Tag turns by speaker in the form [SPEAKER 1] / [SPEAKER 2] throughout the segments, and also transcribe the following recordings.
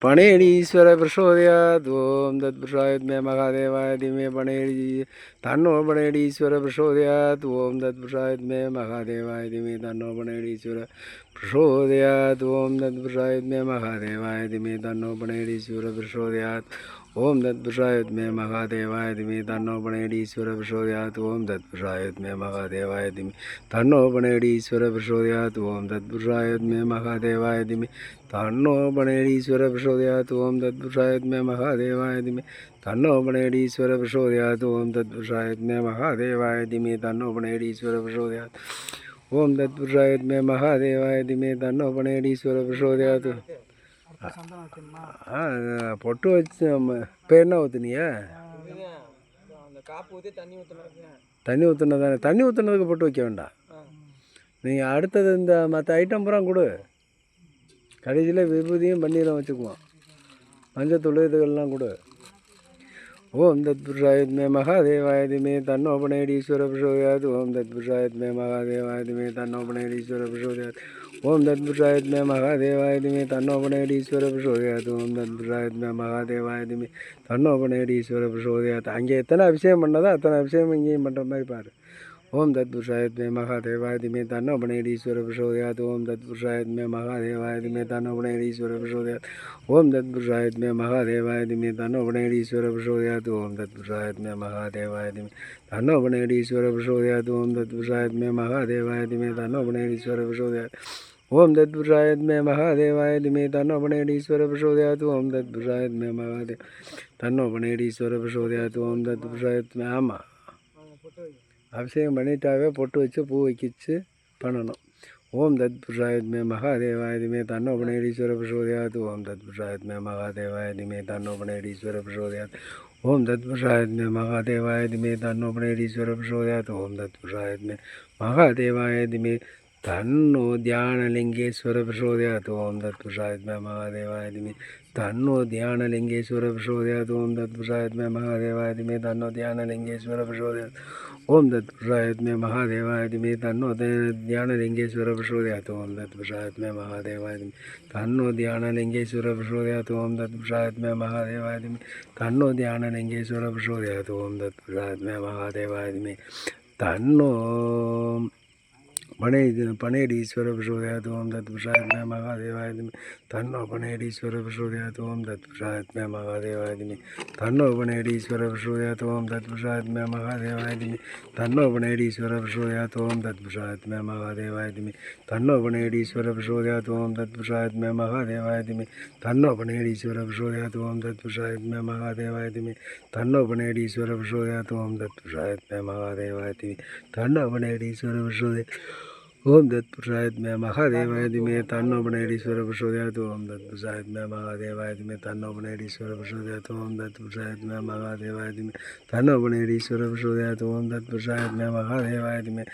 [SPEAKER 1] பணேடீஸ்வர பிரசோதயாத் ஓம் தத்புருஷாய வித்மஹே மகாதேவாய தீமஹி பணேடி தன்னோ பணேடீஸ்வர பிரசோதயாத் ஓம் தத்புருஷாய வித்மஹே மகாதேவாய தீமஹி தன்னோ பணேடீஸ்வர பிரசோதயாத் ஓம் தத்புருஷாய வித்மஹே மகாதேவாய தீமஹி தன்னோ பணேடீஸ்வர பிரசோதயாத் ஓம் தத்புருஷாய வித்மஹே மகாதேவாய தீமஹி தன்னோ பணேடீஸ்வர பிரசோதயாத் ஓம் தத்புருஷாய வித்மஹே மகாதேவாய தீமஹி தன்னோ பணேடீஸ்வர பிரசோதயாத் ஓம் தத்புருஷாய வித்மஹே மகாதேவாய தீமஹி தன்னோ பணேடீஸ்வர பிரசோதயாத் ஓம் தத்புருஷாய வித்மஹே மகாதேவாய தீமஹி தன்னோ பணேடீஸ்வர பிரசோதயாத் ஓம் தத்புருஷாய வித்மஹே மகாதேவாய தீமஹி தன்னோ பணேடீஸ்வர பிரசோதயாத் ஓம் தத்புருஷாய வித்மஹே மகாதேவாய தீமஹி தன்னோ பணேடீஸ்வர பிரசோதயாத். பொட்டு வச்சு இப்போ என்ன ஊற்றுனிய? தண்ணி ஊற்றுனதானே. தண்ணி ஊற்றுனதுக்கு பொட்டு வைக்க வேண்டாம். நீங்கள் அடுத்தது இந்த மற்ற ஐட்டம் பூரா கொடு. கடைசியில் விபூதியும் பன்னீரும் வச்சுக்குவோம். மஞ்சத்தூள் இதுகள்லாம் கொடு. ஓம் தத்புருஷாய வித்மஹே மகாதேவாய தீமஹி தன்னோ பணேடீஸ்வர பிரசோதயாத் ஓம் தத்புருஷாய வித்மஹே மகாதேவாய தீமஹி தன்னோ பணேடீஸ்வர பிரசோதயாத் ஓம் தத்புருஷாய வித்மஹே மகாதேவாய தீமஹி தன்னோ பணேடீஸ்வர பிரசோதயாத் ஓம் தத்புருஷாய வித்மஹே மகாதேவாய தீமஹி தன்னோ பணேடீஸ்வர பிரசோதயாத். அங்கே எத்தனை அபிஷேகம் பண்ணதோ அத்தனை அபிஷேகம் இங்கேயும் பண்ணுற மாதிரி பாரு. ஓம் தத்புருஷாய வித்மஹே மகாதேவாய தீமஹி தன்னோ பணேடீஸ்வர பிரசோதயாத் ஓம் தத்புருஷாய வித்மஹே மகாதேவாய தீமஹி தன்னோ பணேடீஸ்வர பிரசோதயாத் ஓம் தத்புருஷாய வித்மஹே மகாதேவாய தீமஹி தன்னோ பணேடீஸ்வர பிரசோதயாத் ஓம் தத்புருஷாய வித்மஹே மகாதேவாய தீமஹி தன்னோ பணேடீஸ்வர பிரசோதயாத் ஓம் தத்புருஷாய வித்மஹே மகாதேவாய தீமஹி தன்னோ பணேடீஸ்வர பிரசோதயாத் ஓம் தத்புருஷாய வித்மஹே மகாதேவாய தீமஹி தன்னோ பணேடீஸ்வர பிரசோதயாத் ஓம் தத்புருஷாய வித்மஹே மகாதேவ தன்னோ பணேடீஸ்வர பிரசோதயாத் ஓம் தத்புருஷாய வித்மஹே. ஆமாம், அபிஷேகம் பண்ணிட்டாவே பொட்டு வச்சு பூ வைக்கிச்சு பண்ணணும். ஓம் தத்புருஷாய வித்மஹே மகாதேவாய தீமஹி தன்னோ பணேடீஸ்வர பிரசோதயாத் ஓம் தத்புருஷாய வித்மஹே மகாதேவாய தீமஹி தன்னோ பணேடீஸ்வர பிரசோதயாத் ஓம் தத்புருஷாய வித்மஹே மகாதேவாய தீமஹி தன்னோ பணேடீஸ்வர பிரசோதயாத் ஓம் தத்புருஷாய வித்மஹே மகாதேவாய தீமஹி தன்னோ தியானலிங்கேஸ்வர பிரசோதயாத் ஓம் தத்புருஷாய வித்மஹே மகாதேவாய தீமஹி தன்னோ தியானலிங்கேஸ்வர பிரசோதயாத் ஓம் தத்புருஷாய வித்மஹே மகாதேவாய தீமஹி தன்னோ தியானலிங்கேஸ்வர பிரசோதயாத் ஓம் தத்புருஷாய வித்மஹே மகாதேவாய தீமஹி தன்னோ தியானலிங்கேஸ்வர பிரசோதயாத் ஓம் தத்புருஷாய வித்மஹே மகாதேவாய தீமஹி தன்னோ தியானலிங்கேஸ்வர பிரசோதயாத் ஓம் தத்புருஷாய வித்மஹே மகாதேவாய தீமஹி தன்னோ தியானலிங்கேஸ்வர பிரசோதயாத் ஓம் தத்புருஷாய வித்மஹே மகாதேவாய தீமஹி தன்னோ பணேடீஸ்வர பிரசோதயாத் ஓம் தத்புருஷாய வித்மஹே மகாதேவாய தீமஹி தன்னோ பணேடீஸ்வர பிரசோதயாத் ஓம் தத்புருஷாய வித்மஹே மகாதேவாய தீமஹி தன்னோ பணேடீஸ்வர பிரசோதயாத் ஓம் தத்புருஷாய வித்மஹே மகாதேவாய தீமஹி தன்னோ பணேடீஸ்வர பிரசோதயாத் ஓம் தத்புருஷாய வித்மஹே மகாதேவாய தீமஹி தன்னோ பணேடீஸ்வர பிரசோதயாத் ஓம் தத்புருஷாய வித்மஹே மகாதேவாய தீமஹி தன்னோ பணேடீஸ்வர பிரசோதயாத் ஓம் தத்புருஷாய வித்மஹே மகாதேவாய தீமஹி தன்னோ பணேடீஸ்வர பிரசோதயாத் ஓம் தத்புருஷாய வித்மஹே மகாதேவாய தீமஹி தன்னோ பணேடீஸ்வர பிரசோதயாத் ஓம் தத்புருஷாய வித்மஹே மகாதேவாய தீமஹி தன்னோ பணேடீஸ்வர பிரசோதயாத் ஓம் தத்புருஷாய வித்மஹே மகாதேவாய தீமஹி தன்னோ பணேடீஸ்வர பிரசோதயாத் ஓம் தத்புருஷாய வித்மஹே மகாதேவாய தீமஹி தன்னோ பணேடீஸ்வர பிரசோதயாத் ஓம் தத்புருஷாய வித்மஹே மகாதேவாய தீமஹி தன்னோ பணேடீஸ்வர பிரசோதயாத் ஓம் தத்புருஷாய வித்மஹே மகாதேவாய தீமஹி தன்னோ பணேடீஸ்வர பிரசோதயாத் ஓம் தத்புருஷாய வித்மஹே மகாதேவாய தீமஹி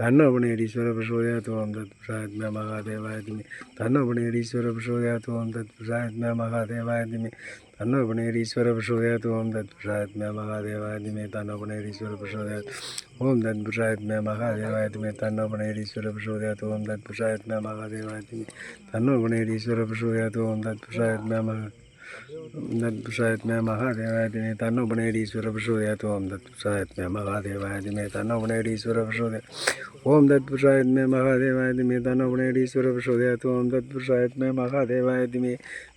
[SPEAKER 1] தன்னோ பணேடீஸ்வர பிரசோதயாத் ஓம் தத்புருஷாய வித்மஹே மகாதேவாய தீமஹி தன்னோ பணேடீஸ்வர பிரசோதயாத் ஓம் தத்புருஷாய வித்மஹே மகாதேவாய தீமஹி தன்னோ பணேடீஸ்வர பிரசோதயாத் ஓம் தத்புருஷாய வித்மஹே மகாதேவாய தீமஹி தன்னோ பணேடீஸ்வர பிரசோதயாத் ஓம் தத்புருஷாய வித்மஹே மகாதேவாய தீமஹி தன்னோ பணேடீஸ்வர பிரசோதயாத் ஓம் தத்புருஷாய வித்மஹே மகாதேவாய தீமஹி தன்னோ பணேடீஸ்வர பிரசோதயாத் ஓம் தத்புருஷாய வித்மஹே மகாதேவாய தீமஹி தன்னோ பணேடீஸ்வர பிரசோதயாத் ஓம் தத்புருஷாய வித்மஹே மகாதேவாய தீமஹி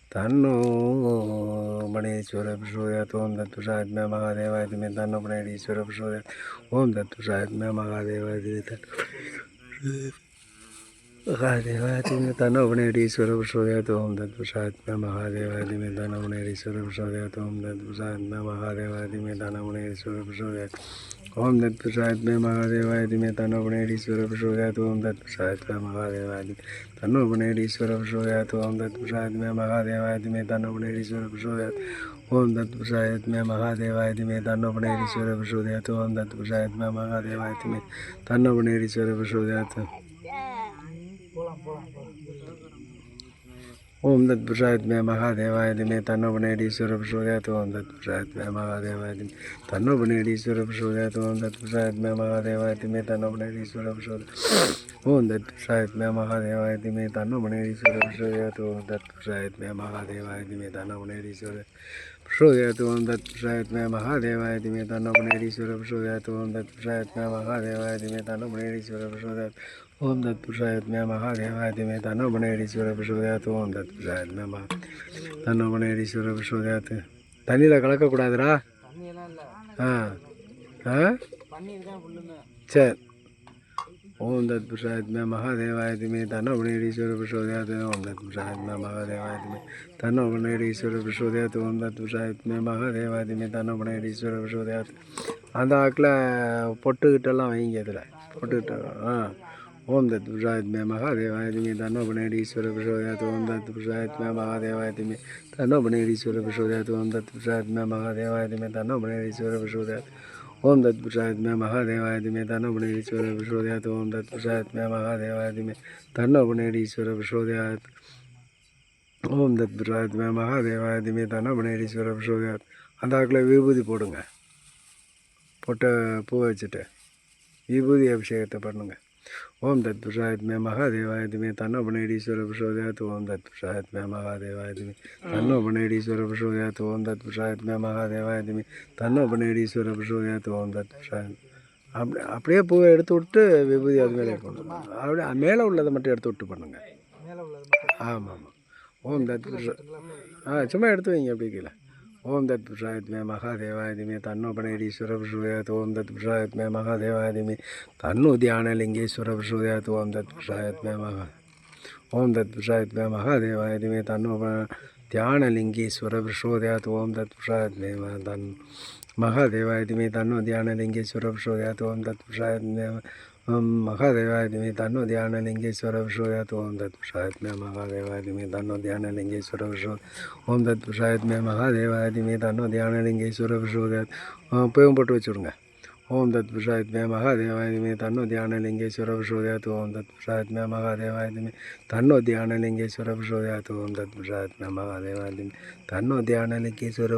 [SPEAKER 1] தன்னோ பணேடீஸ்வர பிரசோதயாத் ஓம் தத்புருஷாய வித்மஹே மகாதேவாய தீமஹி தன்னோ பணேடீஸ்வர பிரசோதயாத் ஓம் தத்புருஷாய வித்மஹே மகாதேவாய தீமஹி மகாதேவாய தீமஹி தன்னோ பணேடீஸ்வர பிரசோதயாத் ஓம் தத்புருஷாய வித்மஹே மகாதேவாய தீமஹி தன்னோ பணேடீஸ்வர பிரசோதயாத் ஓம் தத்புருஷாய வித்மஹே மகாதேவாய தீமஹி தன்னோ பணேடீஸ்வர பிரசோதயாத் ஓம் தத்புருஷாய வித்மஹே மகாதேவாய தீமஹி தன்னோ பணேடீஸ்வர பிரசோதயாத் ஓம் தத்புருஷாய வித்மஹே மகாதேவாய தீமஹி தன்னோ பணேடீஸ்வர பிரசோதயாத் ஓம் தத்புருஷாய வித்மஹே மகாதேவாய தீமஹி தன்னோ பணேடீஸ்வர பிரசோதயாத் ஓம் தத்புருஷாய வித்மஹே மகாதேவாய தீமஹி தன்னோ பணேடீஸ்வர பிரசோதயாத் ஓம் தத்புருஷாய வித்மஹே மகாதேவாய தீமஹி தன்னோ பணேடீஸ்வர பிரசோதயாத். ஓம் தத் புருஷாயத்மே மகாதேவாயதிமே தன்னோபனேடீஸ்வர பிரசோதயாத் ஓம் தத் புருஷாயத்மே மகாதேவாயதிமே தன்னோபனேடீஸ்வர பிரசோதயாத் ஓம் தத் புருஷாயத்மே மகாதேவாயதிமே தன்னோபனேடீஸ்வர பிரசோதயாத் ஓம் தத் புருஷாயத்மே மகாதேவாயதிமே தன்னோபனேடீஸ்வர பிரசோதயாத் ஓம் தத் புருஷாயத்மே மகாதேவாயதிமே தன்னோபனேடீஸ்வர பிரசோதயாத் ஓம் தத் புருஷாயத்மே மகாதேவாயதிமே தன்னோபனேடீஸ்வர பிரசோதயாத் ஓம் தத் புருஷாயத்மே மகாதேவாயதிமே தன்னோபனேடீஸ்வர பிரசோதயாத் ஓம் தத் புருஷாயத்மே மகாதேவாயதிமே தன்னோபனேடீஸ்வர பிரசோதயாத் ஓம் தத் புருஷாயத்மே தன்னோபனேடீஸ்வர பிரசோதயாத். தண்ணியில் கலக்கக்கூடாதுடா. ஆ ஆ சரி. ஓம் தத் புருஷாயத்மே மகாதேவாயதிமே தன்னோபனேடீஸ்வர பிரசோதயாத் ஓம் தத் புருஷாயத்மே மகாதேவாயதிமே தன்னோபனேடீஸ்வர பிரசோதயாத் ஓம் தத் புருஷாயத்மே மகாதேவாயதிமே தன்னோபனேடீஸ்வர பிரசோதயாத். அந்த ஆக்கில் பொட்டுக்கிட்டெல்லாம் வைங்க. இதில் பொட்டுக்கிட்ட ஓம் தத் புருஷாயத்மே மகாதேவாயதிமே தன்னோபனேடீஸ்வர பிரசோதயாத் ஓம் தத் புருஷாயத்மே மகாதேவாயதிமே தன்னோபனேடீஸ்வர பிரசோதயாத் ஓம் தத் புருஷாயத்மே மகாதேவாயதிமே தன்னோபனேடீஸ்வர பிரசோதயாத் ஓம் தத் புருஷாயத்மே மகாதேவாயதிமே தன்னோபனேடீஸ்வர பிரசோதயாத் ஓம் தத் புருஷாயத்மே மகாதேவாயதிமே தன்னோபனேடீஸ்வர பிரசோதயாத் ஓம் தத் புருஷாயத்மே மகாதேவாயதிமே தன்னோபனேடீஸ்வர பிரசோதயாத். அந்த ஆக்கில் விபூதி போடுங்க. போட்ட பூ வச்சுட்டு விபூதி அபிஷேகத்தை பண்ணுங்க. ஓம் தத் புருஷாயத்மே மகாதேவாயதிமே தன்னோபனேடீஸ்வர பிரசோதயாத் ஓம் தத் புருஷாயத்மே மகாதேவாயதிமே தன்னோபனேடீஸ்வர பிரசோதயாத் ஓம் தத் புருஷாயத்மே மகாதேவாயதிமே தன்னோபனேடீஸ்வர பிரசோதயாத் ஓம் தத் புருஷாயத். அப்படியே பூவை எடுத்து விட்டு விபூதி அது மேலே போடணும். அப்படியே மேலே உள்ளதை மட்டும் எடுத்து விட்டு பண்ணுங்க. ஆமாம் ஆமாம். ஓம் தத் புருஷ சும்மா எடுத்து வைங்க அப்படி கீழே. ஓம் தத் புருஷாயத்மே மகாதேவாயதிமே தன்னோபனேடீஸ்வர பிரசோதயாத் ஓம் தத் புருஷாயத்மே மகாதேவாயதிமே தன்னோ தியானலிங்கேஸ்வர பிரசோதயாத் ஓம் தத் புருஷாயத்மே ஓம் தத் புருஷாயத்மே மகாதேவாயதிமே தன்னோப தியானலிங்கேஸ்வர பிரசோதயாத் ஓம் தத் புருஷாயத்மே மகாதேவாயதிமே தன்னோ தியானலிங்கேஸ்வர பிரசோதயாத் ஓம் தத் புருஷாயத்மே மகாதேவாயதிமே தன்னோ தியானலிங்கேஸ்வர பிரசோதயாத் ஓம் தத் புருஷாயத்மே மகாதேவாயதிமே தன்னோ தியானலிங்கேஸ்வர பிரசோத் ஓம் தத் புருஷாயத்மே மகாதேவாயதிமே தன்னோ தியானலிங்கேஸ்வர பிரசோதயாத். இப்போயும் போட்டு வச்சுடுங்க. ஓம் தத் புருஷாயத்மே மகாதேவாயதிமே தன்னோ தியானலிங்கேஸ்வர பிரசோதயாத் ஓம் தத் புருஷாயத்மே மகாதேவாயதிமே தன்னோ தியானலிங்கேஸ்வர பிரசோதயாத் ஓம் தத் புருஷாயத்மே மகாதேவாயதிமே தன்னோ தியானலிங்கேஸ்வர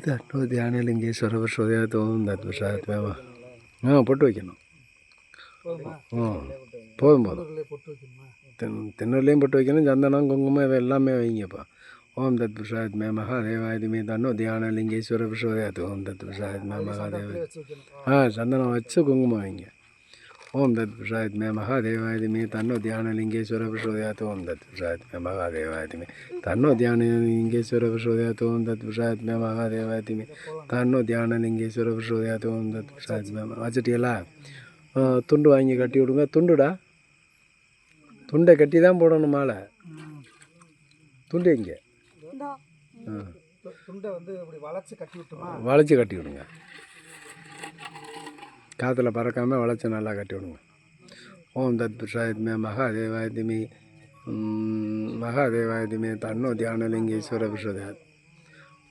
[SPEAKER 1] தன்னோ தியானலிங்கேஸ்வர பிரசோதயாத் ஓம் தத் புருஷாயத்மே போட்டு வைக்கணும். போதும் போதும். தென்னூர்லேயும் போட்டு வைக்கணும். சந்தனம் குங்குமம் இதை எல்லாமே வைங்கப்பா. ஓம் தத் புருஷாயத்மே மகாதேவாயதிமே தன்னோ தியானலிங்கேஸ்வர பிரசோதயாத் ஓம் தத் புருஷாயத்மே மகாதேவாய சந்தனம் வச்சு குங்குமம் வைங்க. ஓம் தத் புருஷாயத்மே மகாதேவாயதிமே தன்னோ தியானலிங்கேஸ்வர பிரசோதயாத் ஓம் தத் புருஷாயத்மே மகாதேவாயதிமே தன்னோ தியானலிங்கேஸ்வர பிரசோதயாத் ஓம் தத் புருஷாயத்மே மகாதேவாயதிமே தன்னோ தியானலிங்கேஸ்வர பிரசோதயாத் ஓம் தத் புருஷாயத்மே. வச்சுட்டியலா? துண்டு வாங்கி கட்டி விடுங்க. துண்டுடா, துண்டை கட்டி தான் போடணும் மாலை. துண்டு இங்கே வளைச்சி கட்டி விடுங்க. காற்றுல பறக்காமல் வளைச்சி நல்லா கட்டி விடுங்க. ஓம் தத் புருஷாயத்மே மகாதேவாயதிமே மகாதேவாயதிமே தன்னோ தியானலிங்கேஸ்வர பிரசோதயாத்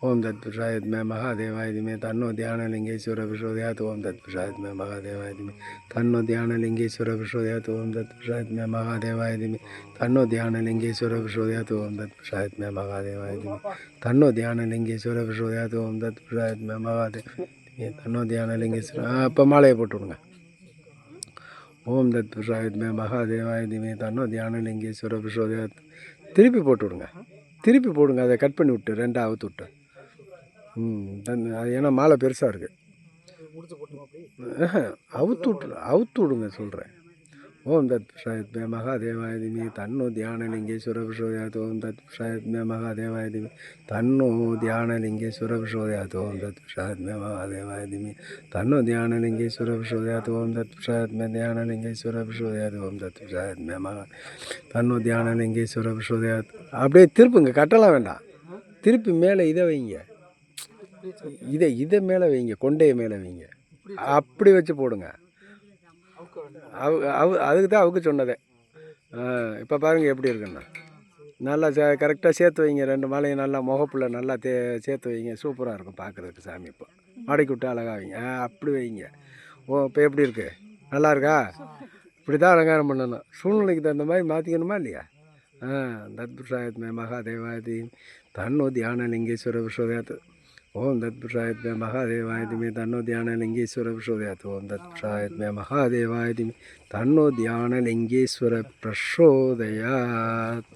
[SPEAKER 1] ஓம் தத் புருஷாயத்மே மகாதேவாயதிமே தன்னோ தியானலிங்கேஸ்வர பிரசோதயாத் ஓம் தத் புருஷாயத்மே மகாதேவாயதிமே தன்னோ தியானலிங்கேஸ்வர பிரசோதயாத் ஓம் தத் புருஷாயத்மே மகாதேவாயதிமே தன்னோ தியானலிங்கேஸ்வர பிரசோதயாத் ஓம் தத் புருஷாயத்மே மகாதேவாயதிமே தன்னோ தியானலிங்கேஸ்வர பிரசோதயாத் ஓம் தத் புருஷாயத்மே மகாதேவாயதிமே தன்னோ தியானலிங்கேஸ்வர. இப்போ மாலையை போட்டு விடுங்க. ஓம் தத் புருஷாயத்மே மகாதேவாயதிமே தன்னோ தியானலிங்கேஸ்வர பிரசோதயாத். திருப்பி போட்டு விடுங்க. திருப்பி போடுங்க. அதை கட் பண்ணி விட்டு ரெண்டாக அவுத்து விட்டு. அது ஏன்னா மாலை பெருசாக இருக்குது. அவுத்து விடுங்க சொல்கிறேன். ஓம் தத் புருஷாயத்மே மகாதேவாயதிமே தன்னோ தியானலிங்கேஸ்வர பிரசோதயாத் ஓம் தத் புருஷாயத்மே மகாதேவாயதிமே தன்னோ தியானலிங்கேஸ்வர பிரசோதயாத் ஓம் தத் புருஷாயத்மே மகாதேவாயதிமே தன்னோ தியானலிங்கேஸ்வர பிரசோதயாத் ஓம் தத் புருஷாயத்மே தியானலிங்கேஸ்வர பிரசோதயாத் ஓம் தத் புருஷாயத்மே மகா தன்னோ தியானலிங்கேஸ்வர பிரசோதயாத். அப்படியே திருப்புங்க. கட்டலாம் வேண்டாம். திருப்பி மேலே இதை வைங்க. இதை மேலே வைங்க. கொண்டையை மேலே வைங்க. அப்படி வச்சு போடுங்க. அதுக்கு தான் அவுக்கு சொன்னதே. இப்போ பாருங்கள் எப்படி இருக்குண்ணா. நல்லா கரெக்டாக சேர்த்து வைங்க. ரெண்டு மாலையும் நல்லா முகப்பில் நல்லா சேர்த்து வைங்க. சூப்பராக இருக்கும் பார்க்குறதுக்கு சாமி. இப்போ மடக்கி விட்டு அழகாக வைங்க. அப்படி வைங்க. ஓ இப்போ எப்படி இருக்குது? நல்லா இருக்கா? இப்படி தான் அலங்காரம் பண்ணணும். சூழ்நிலைக்கு தகுந்த மாதிரி மாற்றிக்கணுமா இல்லையா? தத்புருஷாயத்மே மகாதேவாயதி தன்னோ தியான லிங்கேஸ்வர விஸ்வதயாத். ஓம் தத்புருஷாயத்மே மகாதேவாயதிமே தன்னோ தியான லிங்கேஸ்வர விஸ்வதயாத். ஓம் தத்புருஷாயத்மே மகாதேவாயதிமே தன்னோ தியான லிங்கேஸ்வர பிரசோதயாத்.